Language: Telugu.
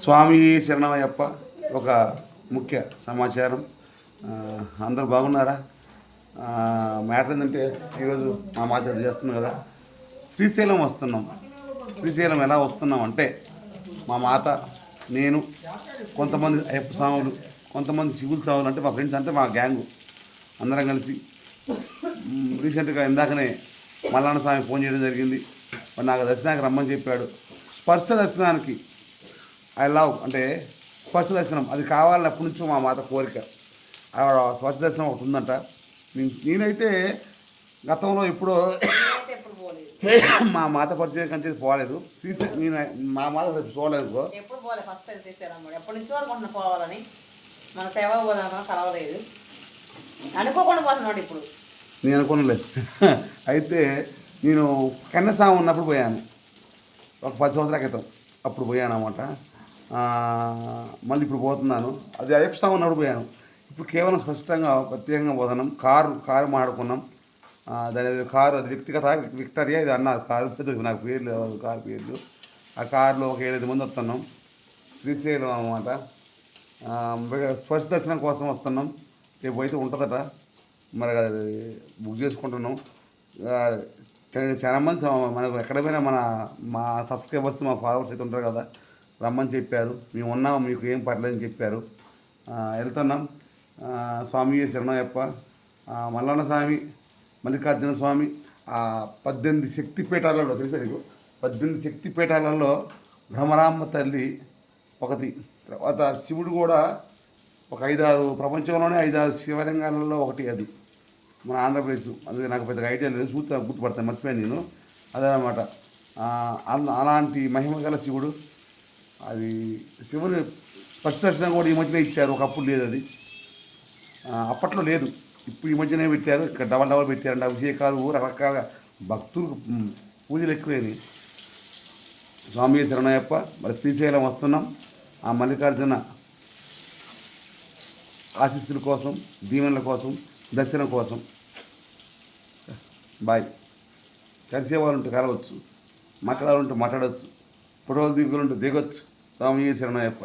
స్వామి శరణమయ్యప్ప. ఒక ముఖ్య సమాచారం. అందరూ బాగున్నారా? మ్యాటర్ ఏంటంటే ఈరోజు మా మాత చేస్తున్నాం కదా, శ్రీశైలం వస్తున్నాం. శ్రీశైలం ఎలా వస్తున్నాం అంటే మా మాత, నేను, కొంతమంది అయ్యప్ప స్వాములు, కొంతమంది శివుల స్వాములు, అంటే మా ఫ్రెండ్స్, అంటే మా గ్యాంగు అందరం కలిసి రీసెంట్గా ఇందాకనే మల్లన్న స్వామి ఫోన్ చేయడం జరిగింది. మరి నాకు దర్శనానికి రమ్మని చెప్పాడు. స్పర్శ దర్శనానికి ఐ లవ్, అంటే స్పర్శ దర్శనం అది కావాలని అప్పటి నుంచో మా మాత కోరిక. స్పర్శ దర్శనం ఒకటి ఉందంట. నేనైతే గతంలో ఎప్పుడో మా మాత పరిచయం కంటే పోలేదు. నేను మా మాత చూడలేదు. ఎప్పుడు పోలే, ఫస్ట్ టైం చేశారమ్మ. ఎప్పటి నుంచో అనుకుంటున్నా పోవాలని, మన సేవ పోదామా కలవలేదు, అనుకోకుండా పోతున్నాడు ఇప్పుడు. నేను అనుకోలేదు. అయితే నేను కన్నసాము ఉన్నప్పుడు పోయాను, ఒక 10 సంవత్సరాల క్రితం. అప్పుడు పోయాను అన్నమాట. మళ్ళీ ఇప్పుడు పోతున్నాను. అది అయ్యప్ప స్వామి ఉన్నప్పుడు పోయాను. ఇప్పుడు కేవలం స్పష్టంగా ప్రత్యేకంగా పోతున్నాం. కారు మాట్లాడుకున్నాం. దాని కారు అది వ్యక్తిగత విక్టరియా, ఇది అన్నారు కారు పెద్ద, నాకు పేర్లు కారు పేర్లు. ఆ కారులో ఒక 7-8 మంది వస్తున్నాం. శ్రీశైలం అన్నమాట. స్పర్శ దర్శనం కోసం వస్తున్నాం. రేపు అయితే ఉంటుందట, మరి అది బుక్ చేసుకుంటున్నాం. చాలా మంది మనకు ఎక్కడ పోయినా మా సబ్స్క్రైబర్స్, మా ఫాలోవర్స్ అయితే ఉంటారు కదా, రమ్మని చెప్పారు. మేము ఉన్నాం, మీకు ఏం పర్లేదని చెప్పారు. వెళ్తున్నాం. స్వామి శరణయ్యప్ప, మల్లన్న స్వామి, మల్లికార్జున స్వామి, 18 శక్తిపీఠాలలో, తెలుసా నీకు? 18 శక్తిపీఠాలలో భ్రమరాంబ తల్లి ఒకటి. తర్వాత శివుడు కూడా ఒక 5-6, ప్రపంచంలోనే 5-6 శివలింగాలలో ఒకటి అది, మన ఆంధ్రప్రదేశ్. అది నాకు పెద్దగా ఐడియా లేదు, చూస్తే గుర్తుపడతాను, మర్చిపోయాను నేను. అదనమాట. అలాంటి మహిమ గల శివుడు. అది శివుని స్పర్శ దర్శనం కూడా ఈ మధ్యనే ఇచ్చారు, ఒకప్పుడు లేదు అది. అప్పట్లో లేదు, ఇప్పుడు ఈ మధ్యనే పెట్టారు. ఇక్కడ డబల్ పెట్టారండి. అభిషేకాలు రకరకాల భక్తులు, పూజలు ఎక్కువైనవి. స్వామి శరణయ్యప్ప. మరి శ్రీశైలం వస్తున్నాం. ఆ మల్లికార్జున ఆశీస్సుల కోసం, దీవెనల కోసం, దర్శనం కోసం. బాయ్. కలిసేవాళ్ళుంటే కలవచ్చు, మాట్లాడాలంటే మాట్లాడవచ్చు, ఫోటోలు దిగులుంటే దిగొచ్చు. స్వామి శరణయ్యప్ప.